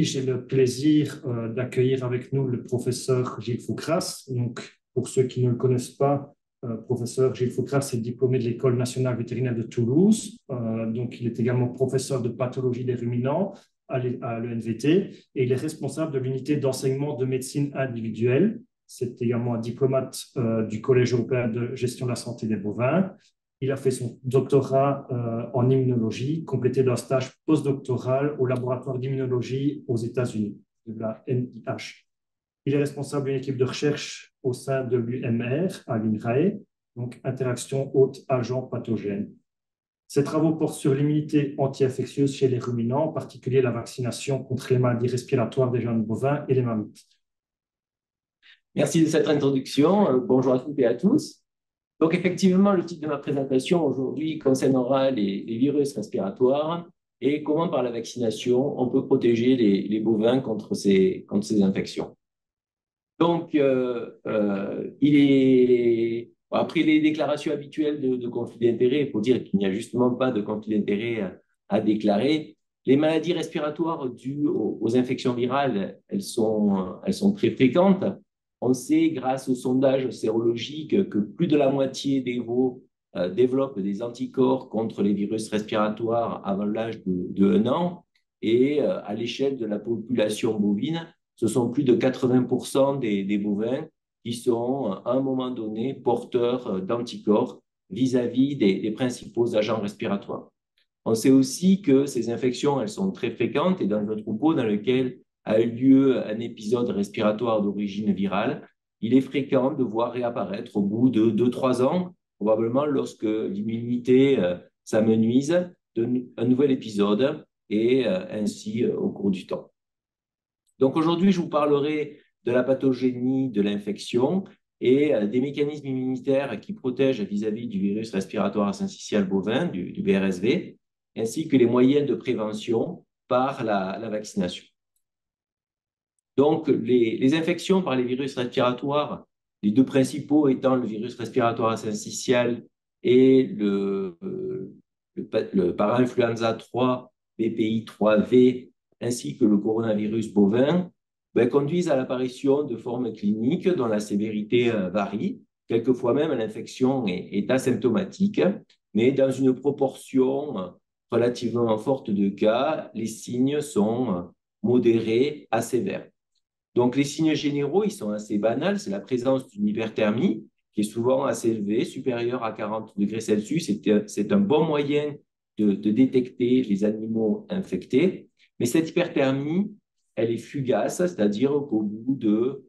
j'ai le plaisir d'accueillir avec nous le professeur Gilles Foucras. Donc, pour ceux qui ne le connaissent pas, professeur Gilles Foucras est diplômé de l'École nationale vétérinaire de Toulouse. Donc, il est également professeur de pathologie des ruminants à l'ENVT et il est responsable de l'unité d'enseignement de médecine individuelle. C'est également un diplomate du Collège européen de gestion de la santé des bovins. Il a fait son doctorat en immunologie, complété d'un stage postdoctoral au laboratoire d'immunologie aux États-Unis, de la NIH. Il est responsable d'une équipe de recherche au sein de l'UMR à l'INRAE, donc interaction hôte-agent pathogène. Ses travaux portent sur l'immunité anti-infectieuse chez les ruminants, en particulier la vaccination contre les maladies respiratoires des jeunes bovins et les mammifères. Merci de cette introduction. Bonjour à toutes et à tous. Donc, effectivement, le titre de ma présentation aujourd'hui concernera les virus respiratoires et comment, par la vaccination, on peut protéger les bovins contre ces infections. Donc, après les déclarations habituelles de conflit d'intérêt, il faut dire qu'il n'y a justement pas de conflit d'intérêt à déclarer. Les maladies respiratoires dues aux infections virales, elles sont très fréquentes. On sait, grâce aux sondages sérologiques, que plus de la moitié des veaux développent des anticorps contre les virus respiratoires avant l'âge de 1 an. Et à l'échelle de la population bovine, ce sont plus de 80% des bovins qui sont, à un moment donné, porteurs d'anticorps vis-à-vis des principaux agents respiratoires. On sait aussi que ces infections, elles sont très fréquentes et dans le troupeau dans lequel a eu lieu un épisode respiratoire d'origine virale, il est fréquent de voir réapparaître au bout de 2-3 ans, probablement lorsque l'immunité s'amenuise, un nouvel épisode et ainsi au cours du temps. Donc aujourd'hui, je vous parlerai de la pathogénie de l'infection et des mécanismes immunitaires qui protègent vis-à-vis du virus respiratoire syncytial bovin, du BRSV, ainsi que les moyens de prévention par la vaccination. Donc, les infections par les virus respiratoires, les deux principaux étant le virus respiratoire syncytial et le parainfluenza 3, BPI 3V, ainsi que le coronavirus bovin, conduisent à l'apparition de formes cliniques dont la sévérité varie. Quelquefois même, l'infection est asymptomatique, mais dans une proportion relativement forte de cas, les signes sont modérés à sévères. Donc, les signes généraux, ils sont assez banals. C'est la présence d'une hyperthermie qui est souvent assez élevée, supérieure à 40 degrés Celsius. C'est un bon moyen de détecter les animaux infectés. Mais cette hyperthermie, elle est fugace, c'est-à-dire qu'au bout de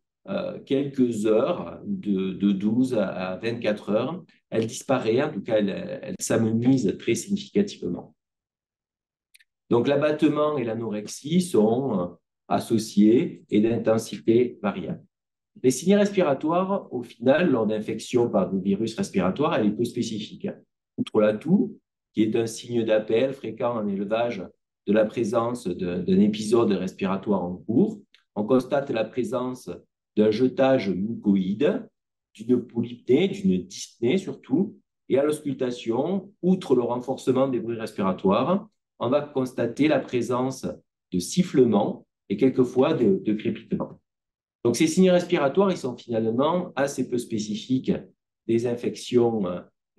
quelques heures, de 12 à 24 heures, elle disparaît. En tout cas, elle s'amenuise très significativement. Donc, l'abattement et l'anorexie sont associés et d'intensité variable. Les signes respiratoires, au final, lors d'infection par des virus respiratoires, elle est peu spécifique. Outre la toux, qui est un signe d'appel fréquent en élevage de la présence d'un épisode respiratoire en cours, on constate la présence d'un jetage mucoïde, d'une polypnée, d'une dyspnée surtout, et à l'auscultation, outre le renforcement des bruits respiratoires, on va constater la présence de sifflements et quelquefois de crépitements. Donc, ces signes respiratoires, ils sont finalement assez peu spécifiques des infections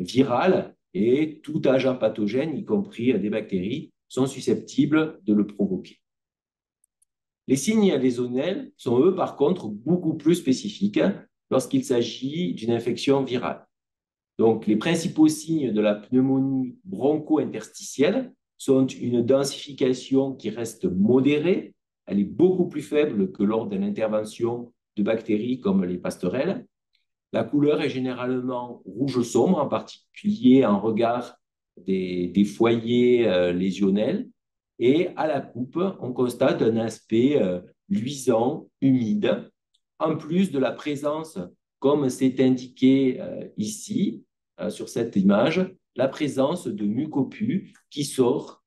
virales et tout agent pathogène, y compris des bactéries, sont susceptibles de le provoquer. Les signes lésionnels sont, eux, par contre, beaucoup plus spécifiques lorsqu'il s'agit d'une infection virale. Donc, les principaux signes de la pneumonie broncho-interstitielle sont une densification qui reste modérée. Elle est beaucoup plus faible que lors d'une intervention de bactéries comme les passerelles. La couleur est généralement rouge sombre, en particulier en regard des foyers lésionnels. Et à la coupe, on constate un aspect luisant, humide, en plus de la présence, comme c'est indiqué ici, sur cette image, la présence de mucopus qui sourd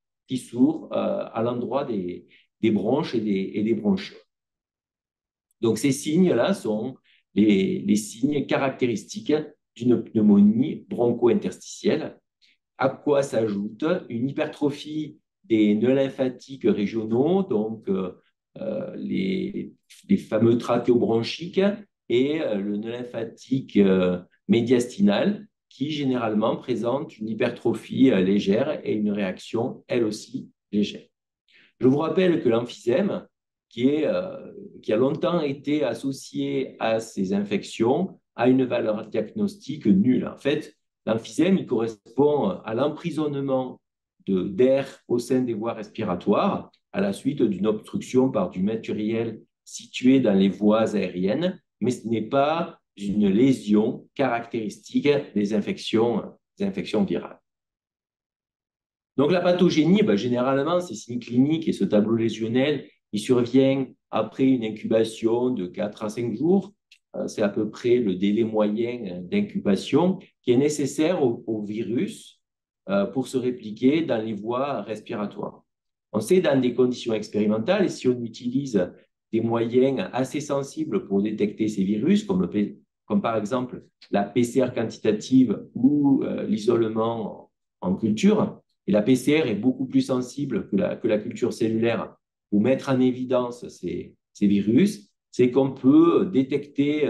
à l'endroit des bronches et des bronchures. Donc, ces signes-là sont les signes caractéristiques d'une pneumonie broncho-interstitielle, à quoi s'ajoute une hypertrophie des nœuds lymphatiques régionaux, donc les fameux trachéobronchiques et le nœud lymphatique médiastinal qui généralement présentent une hypertrophie légère et une réaction, elle aussi, légère. Je vous rappelle que l'emphysème, qui a longtemps été associé à ces infections, a une valeur diagnostique nulle. En fait, l'emphysème, il correspond à l'emprisonnement d'air au sein des voies respiratoires à la suite d'une obstruction par du matériel situé dans les voies aériennes, mais ce n'est pas une lésion caractéristique des infections virales. Donc, la pathogénie, généralement, ces signes cliniques et ce tableau lésionnel, il survient après une incubation de 4 à 5 jours. C'est à peu près le délai moyen d'incubation qui est nécessaire au virus pour se répliquer dans les voies respiratoires. On sait dans des conditions expérimentales, et si on utilise des moyens assez sensibles pour détecter ces virus, comme par exemple la PCR quantitative ou l'isolement en culture, et la PCR est beaucoup plus sensible que la culture cellulaire pour mettre en évidence ces virus, c'est qu'on peut détecter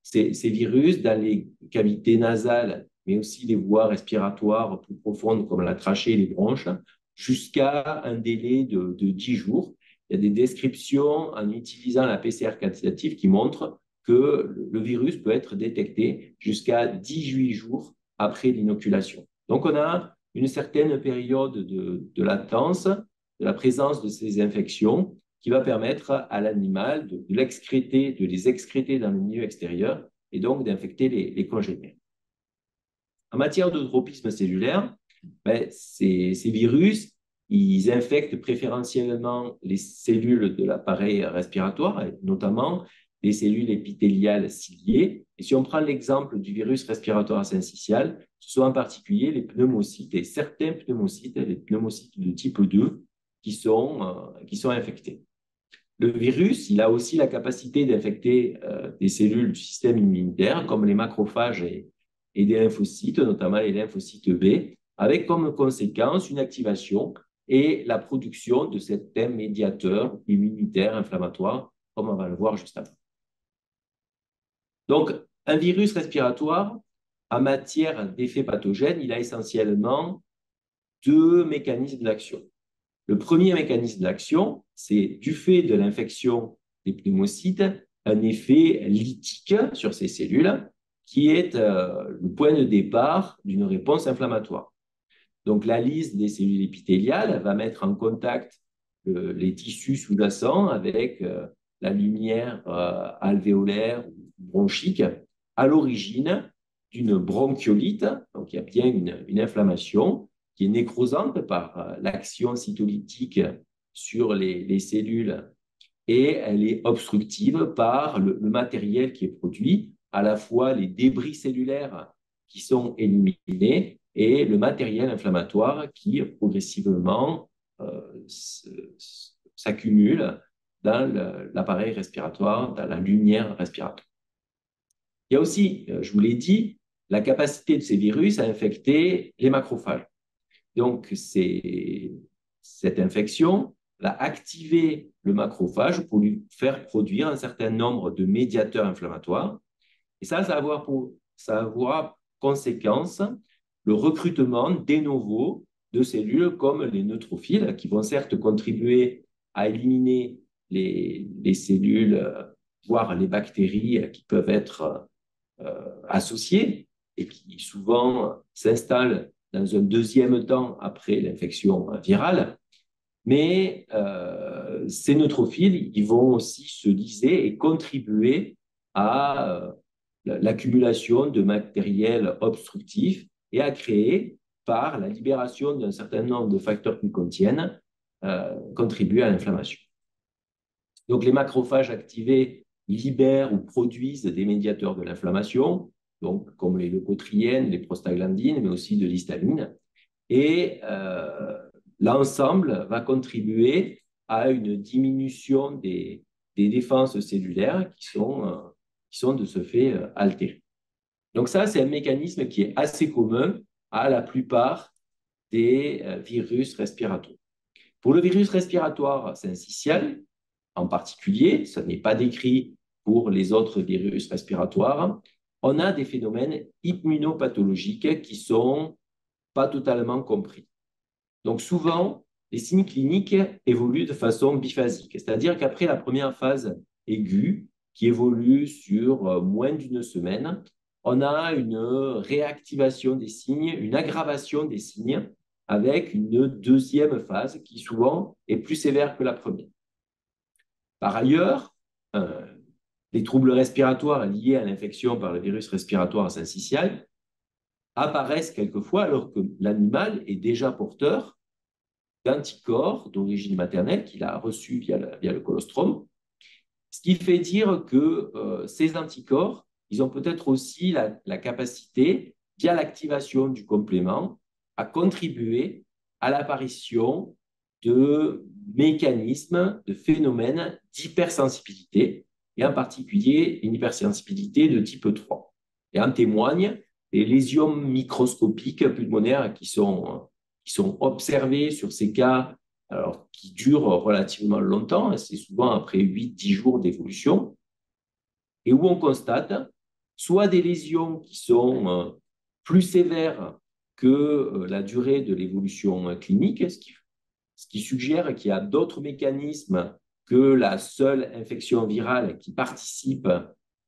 ces virus dans les cavités nasales, mais aussi les voies respiratoires plus profondes comme la trachée et les bronches, jusqu'à un délai de 10 jours. Il y a des descriptions en utilisant la PCR quantitative qui montrent que le virus peut être détecté jusqu'à 18 jours après l'inoculation. Donc, on a une certaine période de latence de la présence de ces infections qui va permettre à l'animal de les excréter dans le milieu extérieur et donc d'infecter les congénères. En matière de tropisme cellulaire, ces virus, ils infectent préférentiellement les cellules de l'appareil respiratoire, notamment les cellules épithéliales ciliées. Et si on prend l'exemple du virus respiratoire syncytial, ce sont en particulier les pneumocytes et certains pneumocytes, les pneumocytes de type 2, qui sont infectés. Le virus, il a aussi la capacité d'infecter des cellules du système immunitaire, comme les macrophages et des lymphocytes, notamment les lymphocytes B, avec comme conséquence une activation et la production de certains médiateurs immunitaires inflammatoires, comme on va le voir juste après. Donc, un virus respiratoire, en matière d'effet pathogène, il a essentiellement 2 mécanismes d'action. Le premier mécanisme d'action, c'est du fait de l'infection des pneumocytes, un effet lytique sur ces cellules qui est le point de départ d'une réponse inflammatoire. Donc, la lyse des cellules épithéliales va mettre en contact les tissus sous-jacents avec la lumière alvéolaire ou bronchique à l'origine d'une bronchiolite. Donc, il y a bien une inflammation qui est nécrosante par l'action cytolytique sur les cellules et elle est obstructive par le matériel qui est produit, à la fois les débris cellulaires qui sont éliminés et le matériel inflammatoire qui progressivement s'accumule dans l'appareil respiratoire, dans la lumière respiratoire. Il y a aussi, je vous l'ai dit, la capacité de ces virus à infecter les macrophages. Donc, cette infection va activer le macrophage pour lui faire produire un certain nombre de médiateurs inflammatoires. Et ça va avoir conséquence le recrutement de novo de cellules comme les neutrophiles, qui vont certes contribuer à éliminer les cellules, voire les bactéries qui peuvent être associées et qui souvent s'installent dans un deuxième temps après l'infection virale. Mais ces neutrophiles, ils vont aussi se liser et contribuer à l'accumulation de matériel obstructif et à créer, par la libération d'un certain nombre de facteurs qu'ils contiennent, contribuer à l'inflammation. Donc, les macrophages activés libèrent ou produisent des médiateurs de l'inflammation, donc comme les leucotriènes, les prostaglandines, mais aussi de l'histamine. Et l'ensemble va contribuer à une diminution des défenses cellulaires qui sont de ce fait altérées. Donc ça, c'est un mécanisme qui est assez commun à la plupart des virus respiratoires. Pour le virus respiratoire syncytial, en particulier, ça n'est pas décrit pour les autres virus respiratoires, on a des phénomènes immunopathologiques qui ne sont pas totalement compris. Donc souvent, les signes cliniques évoluent de façon biphasique, c'est-à-dire qu'après la première phase aiguë, qui évolue sur moins d'une semaine, on a une réactivation des signes, une aggravation des signes, avec une deuxième phase qui souvent est plus sévère que la première. Par ailleurs, les troubles respiratoires liés à l'infection par le virus respiratoire syncytial apparaissent quelquefois alors que l'animal est déjà porteur d'anticorps d'origine maternelle qu'il a reçus via le colostrum, ce qui fait dire que ces anticorps, ils ont peut-être aussi la capacité, via l'activation du complément, à contribuer à l'apparition de mécanismes, de phénomènes d'hypersensibilité, et en particulier une hypersensibilité de type 3. Et en témoignent les lésions microscopiques pulmonaires qui sont observées sur ces cas, alors, qui durent relativement longtemps, c'est souvent après 8-10 jours d'évolution, et où on constate soit des lésions qui sont plus sévères que la durée de l'évolution clinique, ce qui suggère qu'il y a d'autres mécanismes que la seule infection virale qui participent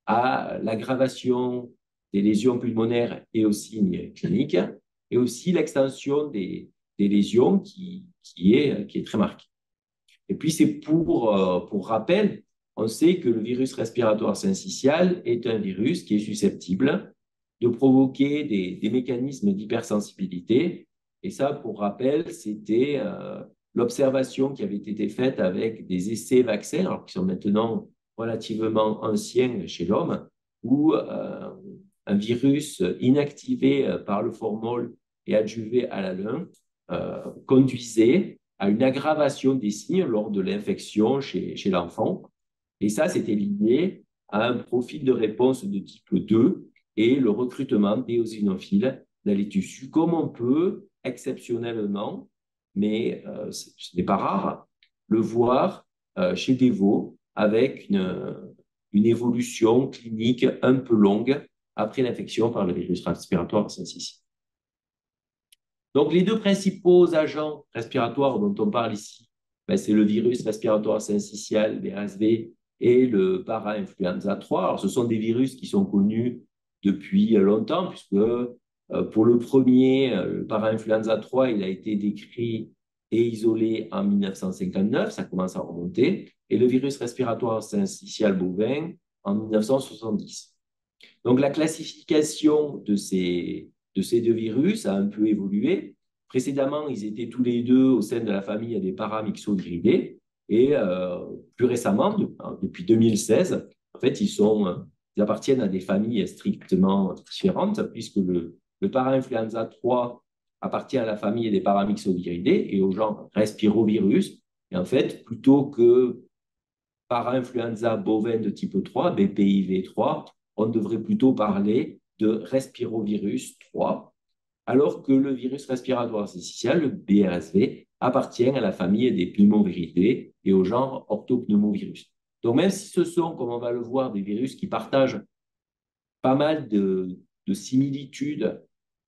à l'aggravation des lésions pulmonaires et aux signes cliniques, et aussi l'extension des lésions qui est très marquée. Et puis, c'est pour rappel, on sait que le virus respiratoire syncytial est un virus qui est susceptible de provoquer des mécanismes d'hypersensibilité. Et ça, pour rappel, c'était l'observation qui avait été faite avec des essais vaccins, alors qui sont maintenant relativement anciens chez l'homme, où un virus inactivé par le formol et adjuvé à la lung conduisait à une aggravation des signes lors de l'infection chez l'enfant. Et ça, c'était lié à un profil de réponse de type 2 et le recrutement d'éosinophiles dans les tissus, comme on peut exceptionnellement, mais ce n'est pas rare, le voir chez des veaux avec une évolution clinique un peu longue après l'infection par le virus respiratoire syncytial. Donc, les deux principaux agents respiratoires dont on parle ici, ben, c'est le virus respiratoire syncytial, VRSV, et le para-influenza 3. Alors, ce sont des virus qui sont connus depuis longtemps, puisque pour le premier, le para-influenza 3, il a été décrit et isolé en 1959, ça commence à remonter, et le virus respiratoire syncytial bovin en 1970. Donc, la classification de ces deux virus a un peu évolué. Précédemment, ils étaient tous les deux au sein de la famille des paramyxoviridés. Et plus récemment, depuis 2016, en fait, ils appartiennent à des familles strictement différentes, puisque le para-influenza 3 appartient à la famille des paramyxoviridés et au genre respirovirus. Et en fait, plutôt que para-influenza bovin de type 3, BPIV3, on devrait plutôt parler de respirovirus 3, alors que le virus respiratoire syncytial, le BRSV, appartient à la famille des pneumoviridés et au genre orthopneumovirus. Donc, même si ce sont, comme on va le voir, des virus qui partagent pas mal de similitudes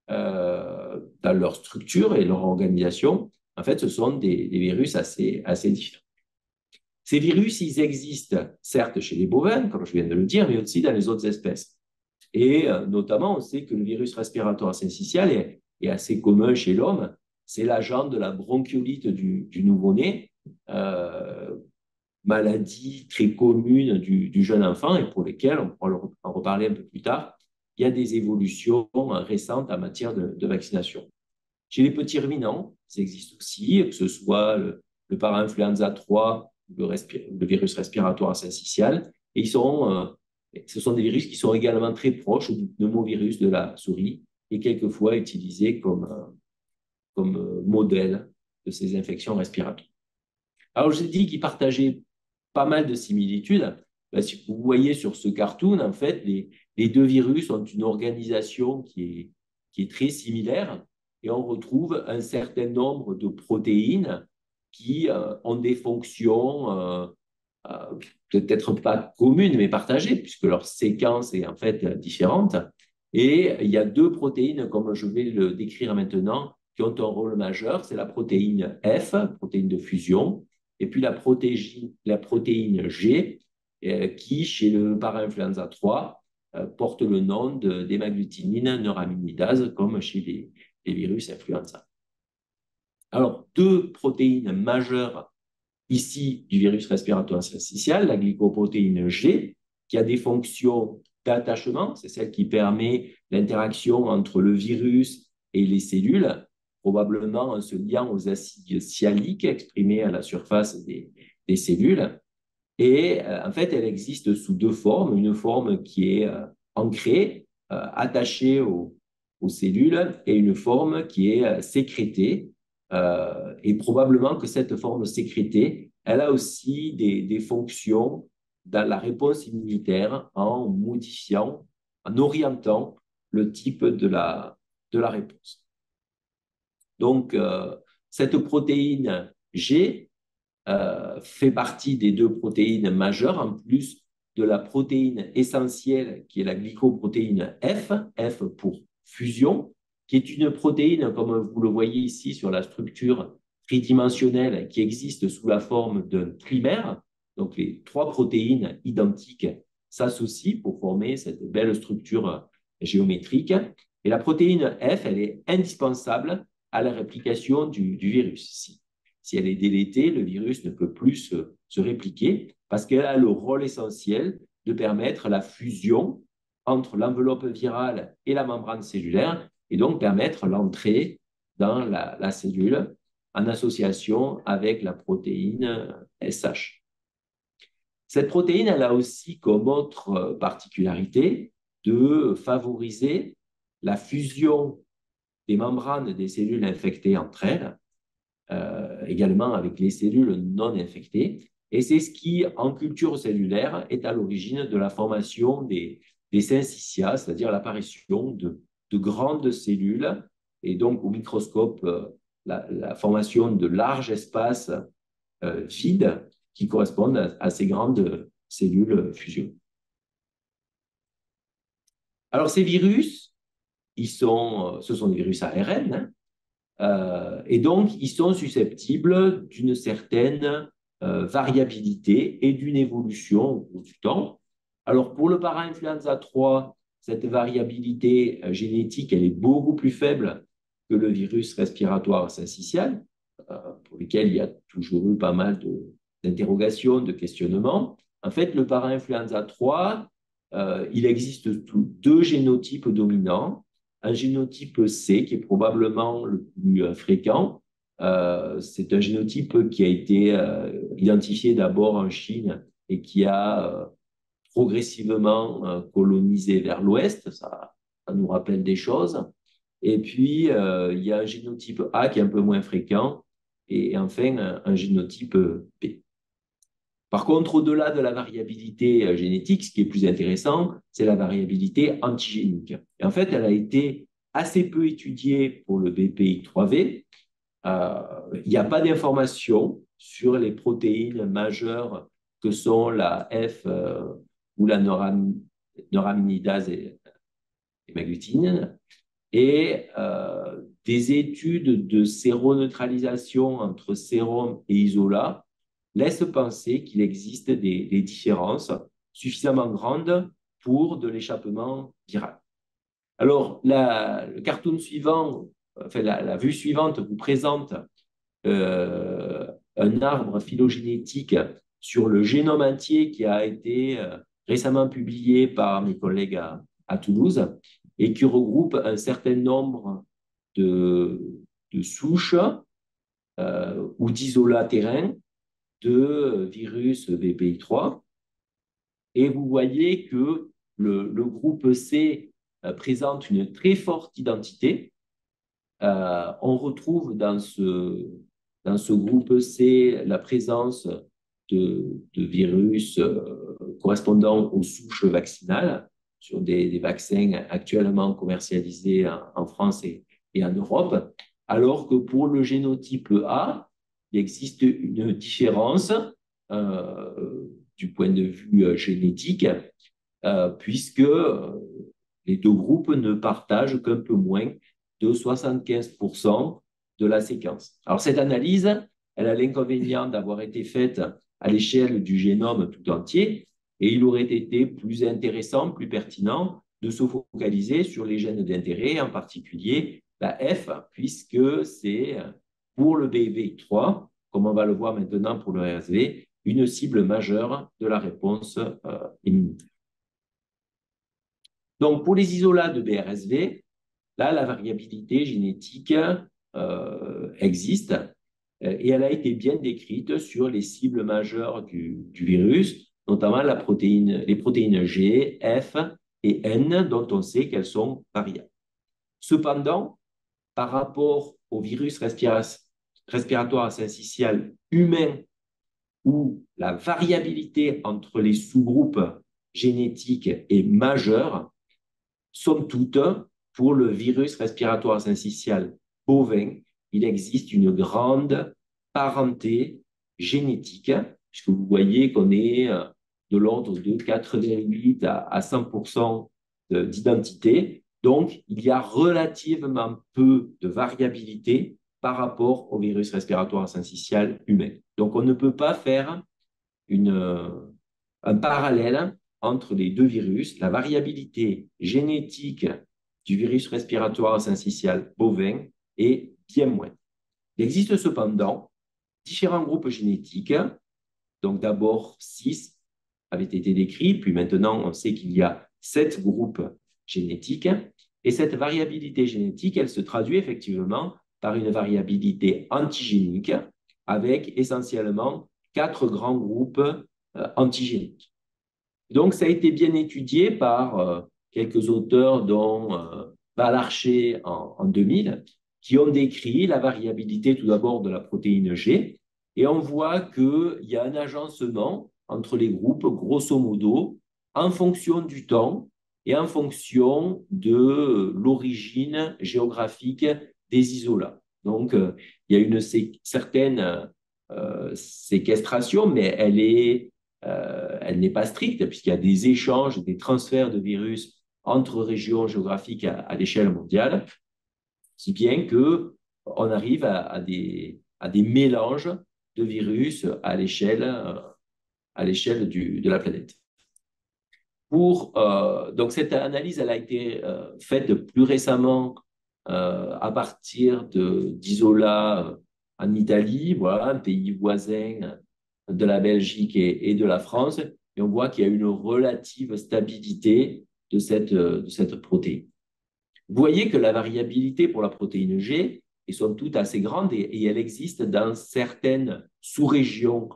dans leur structure et leur organisation, en fait, ce sont des virus assez différents. Ces virus, ils existent certes chez les bovins, comme je viens de le dire, mais aussi dans les autres espèces. Et notamment, on sait que le virus respiratoire syncytial est assez commun chez l'homme. C'est l'agent de la bronchiolite du nouveau-né, maladie très commune du jeune enfant et pour lesquelles, on pourra en reparler un peu plus tard, il y a des évolutions récentes en matière de vaccination. Chez les petits ruminants, ça existe aussi, que ce soit le para-influenza 3, le virus respiratoire syncytial, et ce sont des virus qui sont également très proches du pneumovirus de la souris et quelquefois utilisés comme modèle de ces infections respiratoires. Alors, je dis qu'ils partageaient pas mal de similitudes. Ben, si vous voyez sur ce cartoon, en fait, les deux virus ont une organisation qui est très similaire et on retrouve un certain nombre de protéines qui ont des fonctions peut-être pas communes, mais partagées, puisque leur séquence est en fait différente. Et il y a deux protéines, comme je vais le décrire maintenant, qui ont un rôle majeur. C'est la protéine F, protéine de fusion, et puis la protéine G, qui, chez le parainfluenza 3, porte le nom d'hémagglutinine neuraminidase, comme chez les virus influenza. Alors, deux protéines majeures ici du virus respiratoire syncytial, la glycoprotéine G, qui a des fonctions d'attachement, c'est celle qui permet l'interaction entre le virus et les cellules, probablement en se liant aux acides sialiques exprimés à la surface des cellules. Et en fait, elle existe sous deux formes. Une forme qui est ancrée, attachée aux cellules, et une forme qui est sécrétée. Et probablement que cette forme sécrétée, elle a aussi des fonctions dans la réponse immunitaire en modifiant, en orientant le type de la réponse. Donc, cette protéine G fait partie des deux protéines majeures, en plus de la protéine essentielle qui est la glycoprotéine F, F pour fusion, qui est une protéine, comme vous le voyez ici sur la structure tridimensionnelle, qui existe sous la forme d'un trimère. Donc, les trois protéines identiques s'associent pour former cette belle structure géométrique. Et la protéine F, elle est indispensable à la réplication du virus ici. Si elle est délétée, le virus ne peut plus se répliquer parce qu'elle a le rôle essentiel de permettre la fusion entre l'enveloppe virale et la membrane cellulaire et donc permettre l'entrée dans la cellule en association avec la protéine SH. Cette protéine, elle a aussi comme autre particularité de favoriser la fusion des membranes des cellules infectées entre elles, également avec les cellules non infectées. Et c'est ce qui, en culture cellulaire, est à l'origine de la formation des syncytia, c'est-à-dire l'apparition de grandes cellules, et donc au microscope, la formation de larges espaces vides qui correspondent à ces grandes cellules fusion. Alors ces virus, ce sont des virus ARN, et donc, ils sont susceptibles d'une certaine variabilité et d'une évolution au cours du temps. Alors, pour le parainfluenza 3, cette variabilité génétique, elle est beaucoup plus faible que le virus respiratoire syncytial, pour lequel il y a toujours eu pas mal d'interrogations, de questionnements. En fait, le parainfluenza 3, il existe deux génotypes dominants. Un génotype C qui est probablement le plus fréquent. C'est un génotype qui a été identifié d'abord en Chine et qui a progressivement colonisé vers l'ouest. Ça nous rappelle des choses. Et puis, il y a un génotype A qui est un peu moins fréquent et enfin un génotype B. Par contre, au-delà de la variabilité génétique, ce qui est plus intéressant, c'est la variabilité antigénique. Et en fait, elle a été assez peu étudiée pour le BPI3V. Il n'y a pas d'informations sur les protéines majeures que sont la F ou la neuraminidase et hémagglutinine. Et des études de séroneutralisation entre sérum et isolat laisse penser qu'il existe des différences suffisamment grandes pour de l'échappement viral. Alors, le cartoon suivant, enfin la vue suivante vous présente un arbre phylogénétique sur le génome entier qui a été récemment publié par mes collègues à Toulouse et qui regroupe un certain nombre de souches ou d'isolats terrains de virus BPI3. Et vous voyez que le groupe C présente une très forte identité. On retrouve dans ce groupe C la présence de virus correspondant aux souches vaccinales sur des vaccins actuellement commercialisés en France et en Europe, alors que pour le génotype A, il existe une différence du point de vue génétique, puisque les deux groupes ne partagent qu'un peu moins de 75% de la séquence. Alors, cette analyse, elle a l'inconvénient d'avoir été faite à l'échelle du génome tout entier, et il aurait été plus intéressant, plus pertinent de se focaliser sur les gènes d'intérêt, en particulier la F, puisque c'est pour le BV3, comme on va le voir maintenant pour le RSV, une cible majeure de la réponse immunitaire. Donc, pour les isolats de BRSV, là, la variabilité génétique existe et elle a été bien décrite sur les cibles majeures du virus, notamment les protéines G, F et N, dont on sait qu'elles sont variables. Cependant, par rapport au virus respiratoire syncytial humain, où la variabilité entre les sous-groupes génétiques est majeure, somme toute, pour le virus respiratoire syncytial bovin, il existe une grande parenté génétique, puisque vous voyez qu'on est de l'ordre de 88 à 100% d'identité. Donc, il y a relativement peu de variabilité par rapport au virus respiratoire syncytial humain. Donc, on ne peut pas faire un parallèle entre les deux virus. La variabilité génétique du virus respiratoire syncytial bovin est bien moindre. Il existe cependant différents groupes génétiques. Donc d'abord, 6 avaient été décrits, puis maintenant on sait qu'il y a 7 groupes génétiques. Et cette variabilité génétique, elle se traduit effectivement par une variabilité antigénique avec essentiellement 4 grands groupes antigéniques. Donc, ça a été bien étudié par quelques auteurs, dont Balarché en 2000, qui ont décrit la variabilité tout d'abord de la protéine G. Et on voit qu'il y a un agencement entre les groupes, grosso modo, en fonction du temps et en fonction de l'origine géographique des isolats. Donc, il y a une certaine séquestration, mais elle n'est pas stricte, puisqu'il y a des échanges, des transferts de virus entre régions géographiques à l'échelle mondiale, si bien qu'on arrive à des mélanges de virus à l'échelle de la planète. Donc, cette analyse, elle a été faite plus récemment à partir d'isolats en Italie, voilà, un pays voisin de la Belgique et de la France, et on voit qu'il y a une relative stabilité de cette protéine. Vous voyez que la variabilité pour la protéine G est somme toute assez grande et elle existe dans certaines sous-régions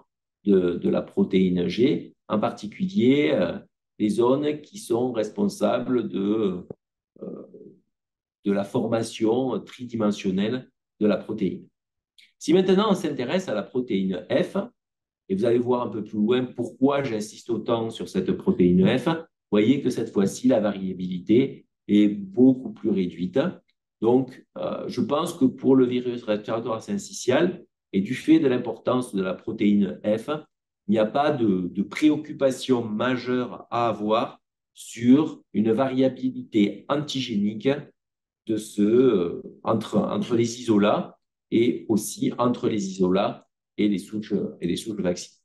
de la protéine G, en particulier les zones qui sont responsables de la formation tridimensionnelle de la protéine. Si maintenant on s'intéresse à la protéine F, et vous allez voir un peu plus loin pourquoi j'insiste autant sur cette protéine F, vous voyez que cette fois-ci, la variabilité est beaucoup plus réduite. Donc, je pense que pour le virus respiratoire syncytial, et du fait de l'importance de la protéine F, il n'y a pas de préoccupation majeure à avoir sur une variabilité antigénique entre les isolats et aussi entre les isolats et les souches vaccinales.